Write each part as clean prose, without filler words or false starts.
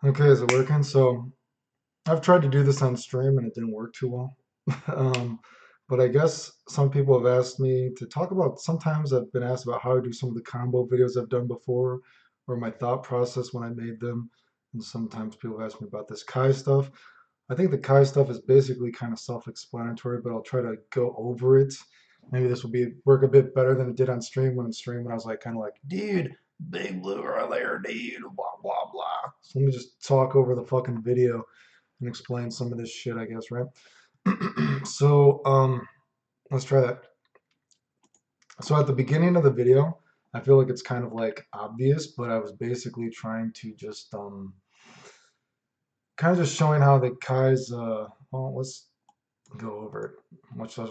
Okay, is it working? So I've tried to do this on stream and it didn't work too well. um, but I guess some people have asked me to talk about, sometimes I've been asked about how I do some of the combo videos I've done before or my thought process when I made them. And sometimes people have asked me about this Kai stuff. I think the Kai stuff is basically kind of self-explanatory, but I'll try to go over it. Maybe this will be work a bit better than it did on stream. When on stream, when I was like kind of like, dude, big blue right there, dude, blah blah blah. So let me just talk over the fucking video and explain some of this shit, I guess, right? So let's try that. So at the beginning of the video, I feel like it's kind of like obvious, but I was basically trying to just kind of just showing how the Kai's well, let's go over it. Much less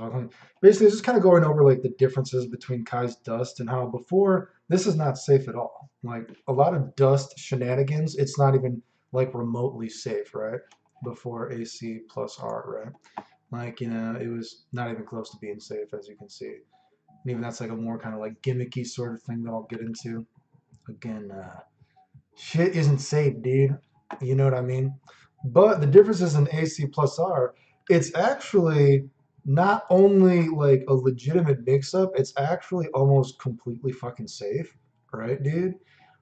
basically just kind of going over like the differences between Kai's dust and how before this is not safe at all. Like a lot of dust shenanigans, it's not even like remotely safe, right? Before AC plus R, right? Like, it was not even close to being safe, as you can see. And even that's like a more kind of like gimmicky sort of thing that I'll get into. Again, shit isn't safe, dude. You know what I mean? But the difference is in AC plus R, it's actually not only like a legitimate mix-up, it's actually almost completely fucking safe, right, dude?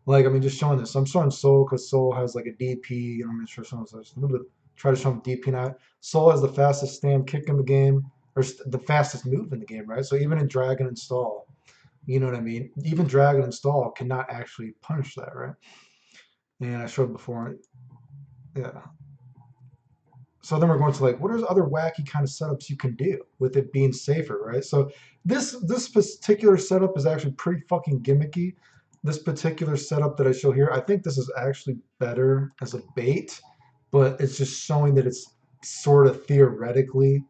Like, I mean, just showing this. I'm showing Soul because Soul has like a DP, and I'm sure someone's a little bit try to show him DP now. Soul has the fastest stand kick in the game, or the fastest move in the game, right? So even in Dragon Install, you know what I mean? Even Dragon Install cannot actually punish that, right? And I showed before, yeah. So then we're going to like, what are other wacky kind of setups you can do with it being safer, right? So this particular setup is actually pretty fucking gimmicky. This particular setup that I show here, I think this is actually better as a bait, but it's just showing that it's sort of theoretically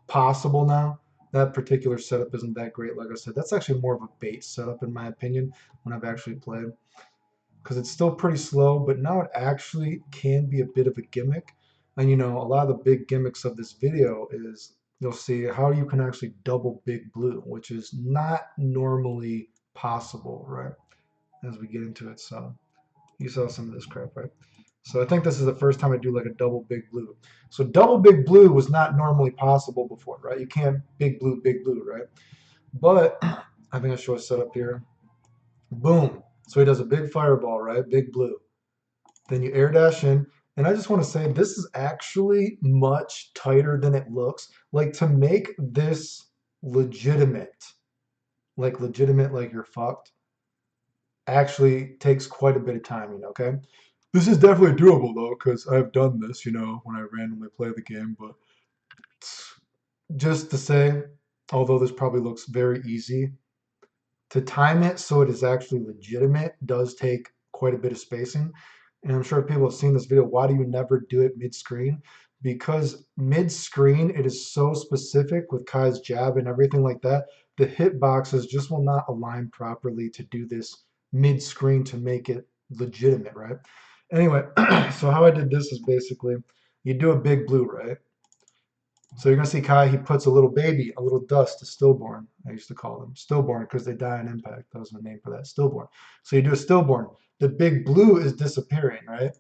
possible now. That particular setup isn't that great, like I said. That's actually more of a bait setup in my opinion when I've actually played, because it's still pretty slow, but now it actually can be a bit of a gimmick. And a lot of the big gimmicks of this video is you'll see how you can actually double big blue, which is not normally possible, right? As we get into it. So you saw some of this crap, right? So I think this is the first time I do like a double big blue. So double big blue was not normally possible before, right? You can't big blue, right? But I think I show a setup here. Boom. So he does a big fireball, right? Big blue. Then you air dash in. And I just want to say this is actually much tighter than it looks. Like to make this legitimate, like you're fucked, actually takes quite a bit of timing, okay? This is definitely doable though, because I've done this, when I randomly play the game. But just to say, although this probably looks very easy, to time it so it is actually legitimate does take quite a bit of spacing. And I'm sure people have seen this video. Why do you never do it mid-screen? Because mid-screen, it is so specific with Kai's jab and everything like that. The hitboxes just will not align properly to do this mid-screen to make it legitimate, right? Anyway, so how I did this is basically you do a big blue, right? So you're gonna see Kai. He puts a little baby, a little dust, a stillborn. I used to call them stillborn because they die on impact. That was the name for that, stillborn. So you do a stillborn. The big blue is disappearing, right?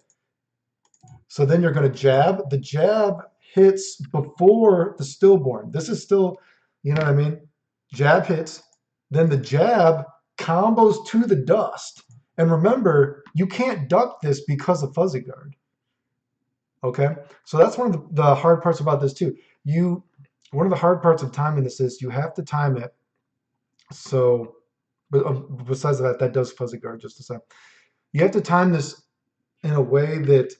So then you're gonna jab. The jab hits before the stillborn. This is still, you know what I mean? Jab hits. Then the jab combos to the dust. And remember, you can't duck this because of fuzzy guard. Okay, so that's one of the hard parts about this too. You, one of the hard parts of timing this is you have to time it. So, but besides that, that does fuzzy guard just a sec. You have to time this in a way that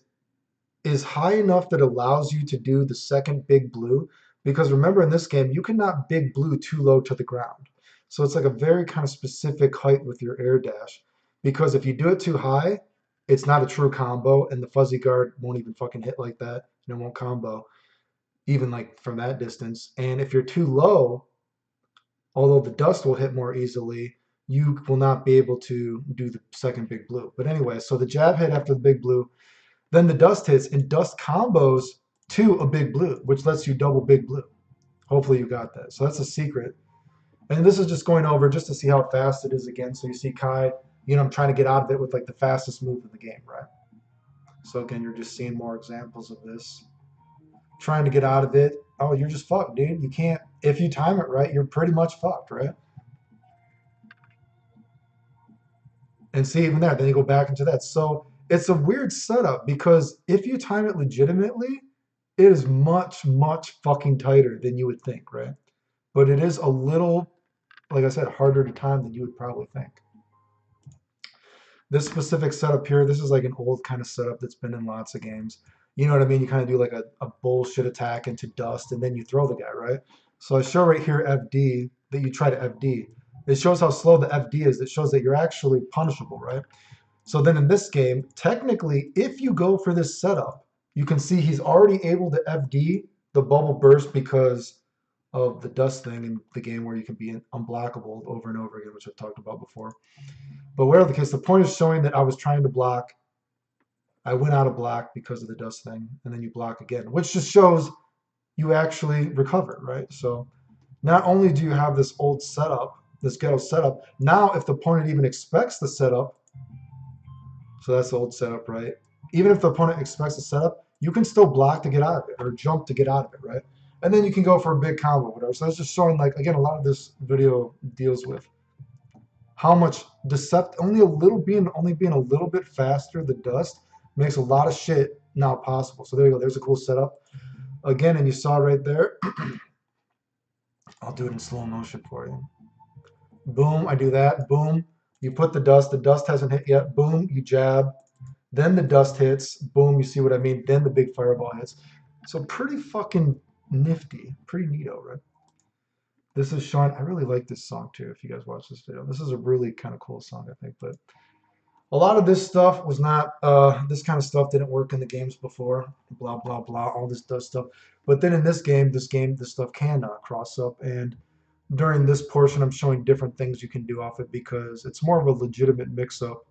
is high enough that allows you to do the second big blue. Because remember, in this game, you cannot big blue too low to the ground. So it's like a very kind of specific height with your air dash. Because if you do it too high, it's not a true combo, and the fuzzy guard won't even fucking hit like that. And it won't combo, even like from that distance. And if you're too low, although the dust will hit more easily, you will not be able to do the second big blue. But anyway, so the jab hit after the big blue, then the dust hits, and dust combos to a big blue, which lets you double big blue. Hopefully you got that. So that's a secret. And this is just going over just to see how fast it is again. So you see Kai, I'm trying to get out of it with like the fastest move in the game, right? So again, you're just seeing more examples of this. Trying to get out of it. Oh, you're just fucked, dude. You can't. If you time it right, you're pretty much fucked, right? And see, even there, then you go back into that. So it's a weird setup because if you time it legitimately, it is much, much fucking tighter than you would think, right? But it is a little, like I said, harder to time than you would probably think. This specific setup here, this is like an old kind of setup that's been in lots of games. You know what I mean? You kind of do like a bullshit attack into dust and then you throw the guy, right? So I show right here FD that you try to FD. It shows how slow the FD is. It shows that you're actually punishable, right? So then in this game, technically, if you go for this setup, you can see he's already able to FD the bubble burst because of the dust thing in the game where you can be unblockable over and over again, which I've talked about before. But whatever the case, the point is showing that I was trying to block. I went out of block because of the dust thing, and then you block again, which just shows you actually recover, right? So not only do you have this old setup, this ghetto setup, now if the opponent even expects the setup, so that's the old setup, right? Even if the opponent expects the setup, you can still block to get out of it or jump to get out of it, right? And then you can go for a big combo, whatever. So that's just showing, like, again, a lot of this video deals with how much decept only being a little bit faster, the dust makes a lot of shit now possible. So there you go. There's a cool setup. Again, and you saw right there, I'll do it in slow motion for you. Boom, I do that. Boom, you put the dust hasn't hit yet. Boom, you jab. Then the dust hits. Boom, you see what I mean? Then the big fireball hits. So pretty fucking nifty. Pretty neato, right? This is Sean. I really like this song too, if you guys watch this video. This is a really kind of cool song, I think. But a lot of this stuff was not, this kind of stuff didn't work in the games before. Blah, blah, blah, all this dust stuff. But then in this game, this stuff can cross up. And during this portion, I'm showing different things you can do off it because it's more of a legitimate mix-up.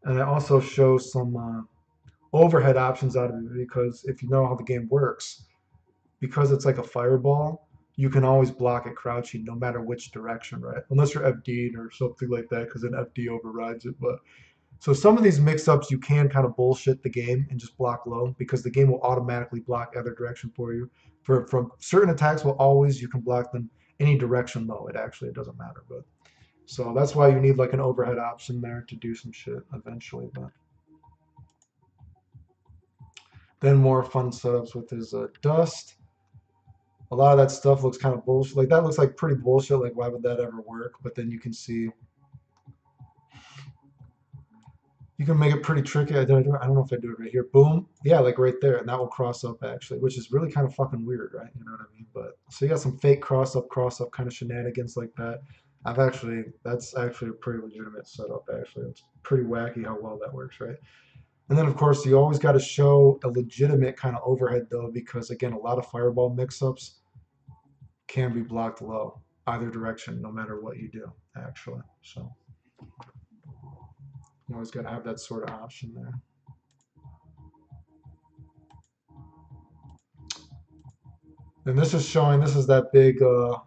And I also show some overhead options out of it because if you know how the game works, because it's like a fireball, you can always block it crouching no matter which direction, right? Unless you're FD'd or something like that, because then FD overrides it. But so some of these mix-ups, you can kind of bullshit the game and just block low because the game will automatically block other direction for you. From certain attacks, will always you can block them any direction low. It doesn't matter. But so that's why you need like an overhead option there to do some shit eventually. But then more fun setups with his dust. A lot of that stuff looks kind of bullshit. Like that looks like pretty bullshit. Like why would that ever work? But then you can see you can make it pretty tricky. I don't know if I do it right here. Boom. Yeah, like right there. And that will cross up actually, which is really kind of fucking weird, right? You know what I mean? But so you got some fake cross up kind of shenanigans like that. That's actually a pretty legitimate setup, actually. It's pretty wacky how well that works, right? And then, of course, you always got to show a legitimate kind of overhead, though, because again, a lot of fireball mix ups can be blocked low, either direction, no matter what you do, actually. So you always got to have that sort of option there. And this is showing, this is that big, the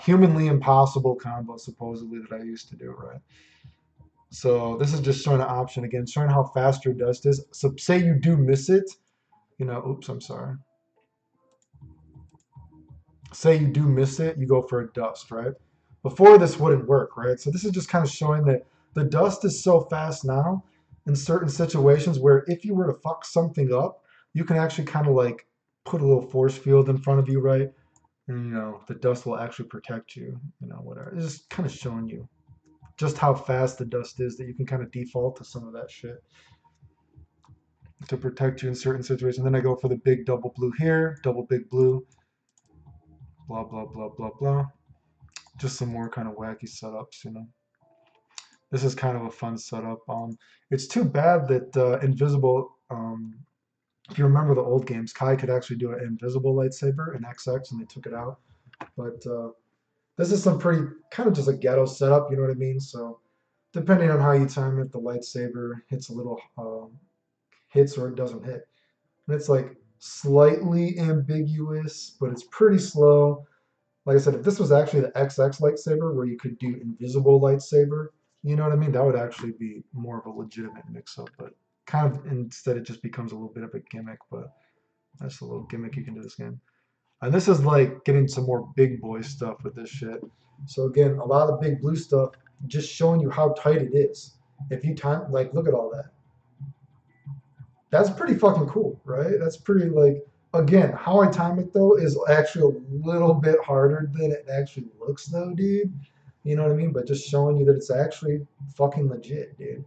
humanly impossible combo, supposedly, that I used to do, right? So this is just showing an option again, showing how fast your dust is. So say you do miss it, oops, I'm sorry. Say you do miss it, you go for a dust, right? Before this wouldn't work, right? So this is just kind of showing that the dust is so fast now in certain situations where if you were to fuck something up, you can actually kind of like put a little force field in front of you, right? And the dust will actually protect you, whatever. It's just kind of showing you just how fast the dust is that you can kind of default to some of that shit to protect you in certain situations. Then I go for the big double blue here, double big blue, blah, blah, blah, blah, blah. Just some more kind of wacky setups. This is kind of a fun setup. It's too bad that invisible. If you remember the old games, Kai could actually do an invisible lightsaber in XX, and they took it out. But this is some pretty kind of just a ghetto setup. You know what I mean? So depending on how you time it, the lightsaber hits a little hits or it doesn't hit, and it's like slightly ambiguous, but it's pretty slow. Like I said, if this was actually the XX lightsaber where you could do invisible lightsaber, you know what I mean? That would actually be more of a legitimate mix-up. But kind of instead it just becomes a little bit of a gimmick, but that's a little gimmick you can do this game. And this is like getting some more big boy stuff with this shit. So again, a lot of the big blue stuff, just showing you how tight it is. If you time, like, look at all that. That's pretty fucking cool, right? That's pretty like, again, how I time it though is actually a little bit harder than it actually looks though, dude. You know what I mean? But just showing you that it's actually fucking legit, dude.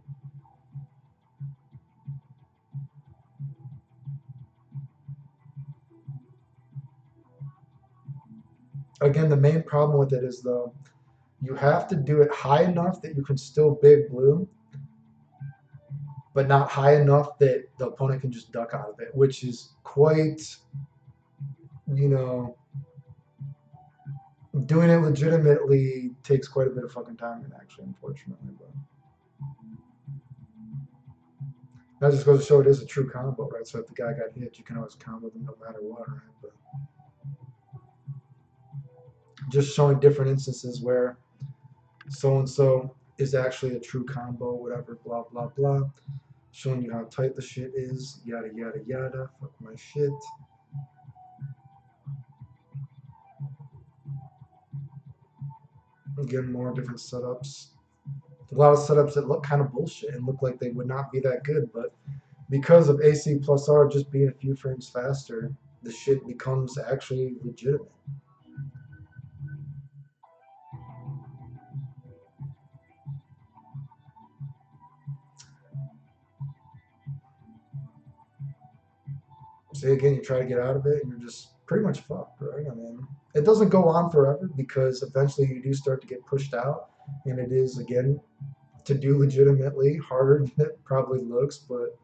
Again, the main problem with it is though, you have to do it high enough that you can still big blue, but not high enough that the opponent can just duck out of it, which is quite, you know, doing it legitimately takes quite a bit of fucking time, actually, unfortunately. But that just goes to show it is a true combo, right? So if the guy got hit, you can always combo them no matter what, right? But just showing different instances where so and so is actually a true combo, whatever, blah blah blah. Showing you how tight the shit is, yada yada yada. Fuck my shit. Again, more different setups. A lot of setups that look kind of bullshit and look like they would not be that good, but because of AC plus R just being a few frames faster, the shit becomes actually legitimate. See, again, you try to get out of it and you're just pretty much fucked, right? I mean, it doesn't go on forever because eventually you do start to get pushed out, and it is, again, to do legitimately harder than it probably looks, but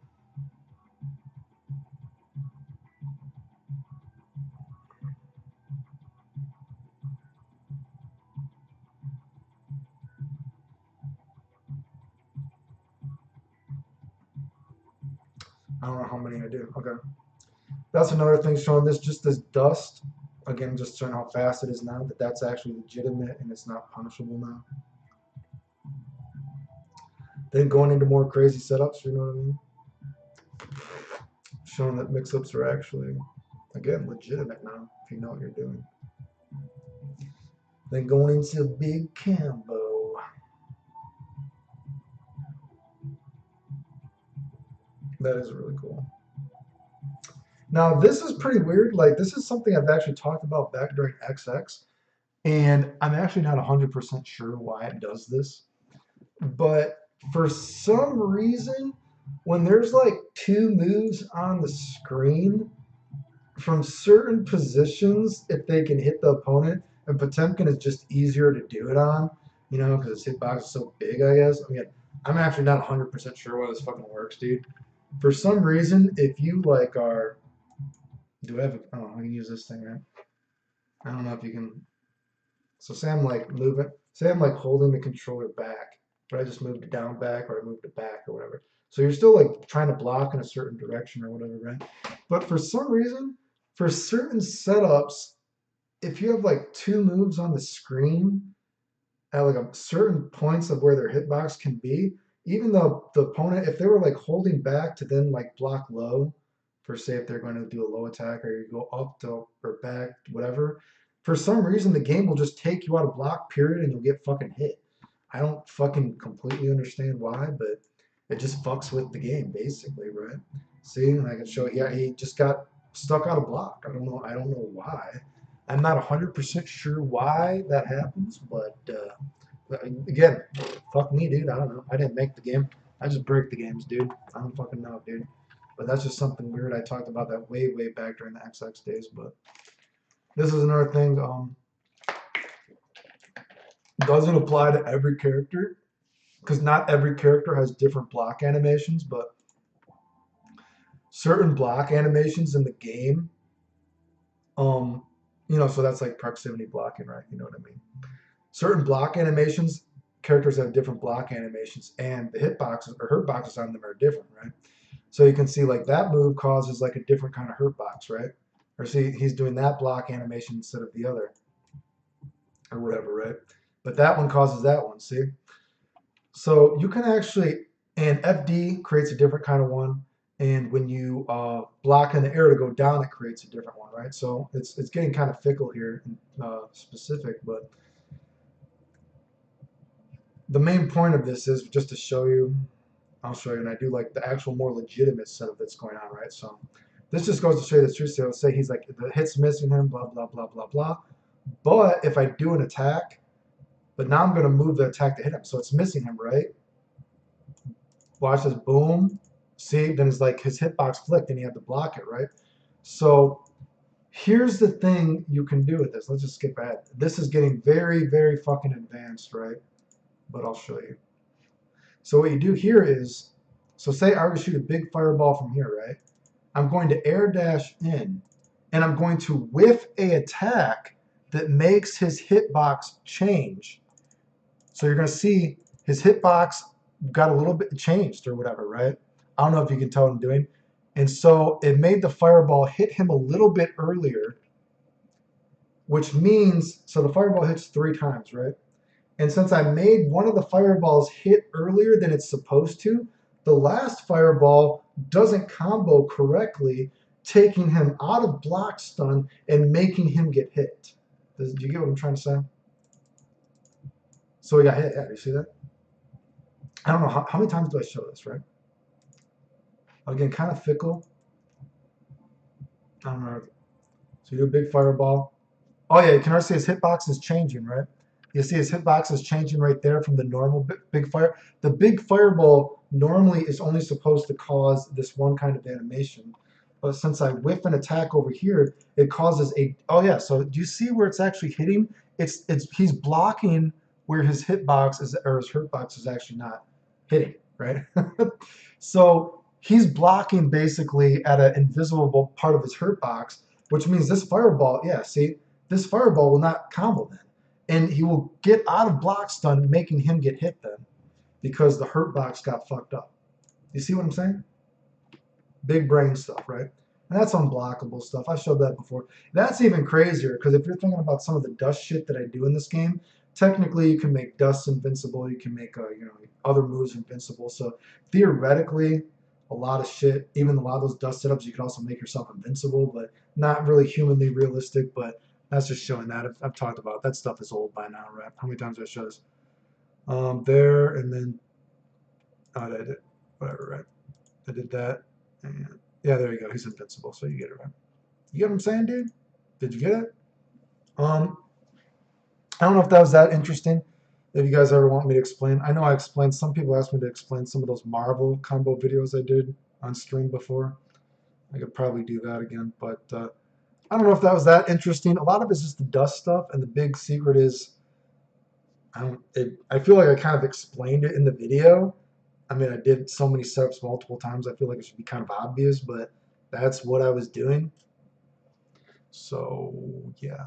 I don't know how many I do. Okay. That's another thing showing this, just this dust. Again, just showing how fast it is now, that that's actually legitimate and it's not punishable now. Then going into more crazy setups, you know what I mean? Showing that mix-ups are actually, again, legitimate now, if you know what you're doing. Then going into a big combo. That is really cool. Now, this is pretty weird. Like, this is something I've actually talked about back during XX, and I'm actually not 100% sure why it does this. But for some reason, when there's like two moves on the screen from certain positions, if they can hit the opponent, and Potemkin is just easier to do it on, you know, because his hitbox is so big, I guess. I mean, I'm actually not 100% sure why this fucking works, dude. For some reason, if you like are. Do I have a. Oh, I can use this thing, right? I don't know if you can. So say I'm like moving, say I'm like holding the controller back, but I just moved it down back or I moved it back or whatever. So you're still like trying to block in a certain direction or whatever, right? But for some reason, for certain setups, if you have like two moves on the screen at like a certain points of where their hitbox can be, even though the opponent, if they were like holding back to then like block low, for say if they're going to do a low attack or you go up to or back, whatever, for some reason the game will just take you out of block period and you'll get fucking hit. I don't fucking completely understand why, but it just fucks with the game basically, right? See, and I can show, yeah, he just got stuck out of block. I don't know why. I'm not 100% sure why that happens, but again, fuck me, dude. I don't know. I didn't make the game. I just break the games, dude. I don't fucking know, dude. But that's just something weird. I talked about that way, way back during the XX days. But this is another thing. Doesn't apply to every character because not every character has different block animations, but certain block animations in the game, um, so that's like proximity blocking, right? You know what I mean? Certain block animations, characters have different block animations, and the hitboxes or hurt boxes on them are different, right? So you can see like that move causes like a different kind of hurt box, right? Or see he's doing that block animation instead of the other, or whatever, right? But that one causes that one, see? So you can actually And FD creates a different kind of one. And when you block in the air to go down, it creates a different one, right? So it's getting kind of fickle here, specific, but the main point of this is just to show you. I'll show you, and I do like the actual more legitimate setup that's going on, right? So this just goes to show you the truth. So say he's like the hit's missing him, blah blah blah blah blah. But if I do an attack, but now I'm going to move the attack to hit him, so it's missing him, right? Watch this, boom. See, then it's like his hitbox flicked, and he had to block it, right? So here's the thing you can do with this. Let's just skip ahead. This is getting very, very fucking advanced, right? But I'll show you. So what you do here is, so say I were to shoot a big fireball from here, right? I'm going to air dash in, and I'm going to whiff a attack that makes his hitbox change. So you're going to see his hitbox got a little bit changed or whatever, right? I don't know if you can tell what I'm doing. And so it made the fireball hit him a little bit earlier, which means, so the fireball hits 3 times, right? And since I made one of the fireballs hit earlier than it's supposed to, the last fireball doesn't combo correctly, taking him out of block stun and making him get hit. Do you get what I'm trying to say? So he got hit. Yeah, do you see that? I don't know, how many times do I show this, right? Again, kind of fickle. I don't know. So you do a big fireball. Oh yeah, you can already see his hitbox is changing, right? You see his hitbox is changing right there from the normal big fire. The big fireball normally is only supposed to cause this one kind of animation. But since I whiff an attack over here, it causes a, oh yeah, so do you see where it's actually hitting? He's blocking where his hitbox is, or his hurtbox is actually not hitting, right? So he's blocking basically at an invisible part of his hurtbox, which means this fireball, yeah, see, this fireball will not combo then. And he will get out of block stun, making him get hit then, because the hurt box got fucked up. You see what I'm saying? Big brain stuff, right? And that's unblockable stuff. I showed that before. That's even crazier, because if you're thinking about some of the dust shit that I do in this game, technically you can make dust invincible. You can make other moves invincible. So theoretically, a lot of shit, even a lot of those dust setups, you can also make yourself invincible, but not really humanly realistic. But that's just showing that. I've talked about that stuff is old by now, right? How many times did I show this? There, and then I did whatever, right? I did that, and yeah, there you go. He's invincible, so you get it, right? You get what I'm saying, dude? Did you get it? Um, I don't know if that was that interesting. If you guys ever want me to explain, I know I explained. Some people asked me to explain some of those Marvel combo videos I did on stream before. I could probably do that again, but I don't know if that was that interesting. A lot of it's just the dust stuff, and the big secret is I feel like I kind of explained it in the video. I mean, I did so many setups multiple times. I feel like it should be kind of obvious, but that's what I was doing. So yeah.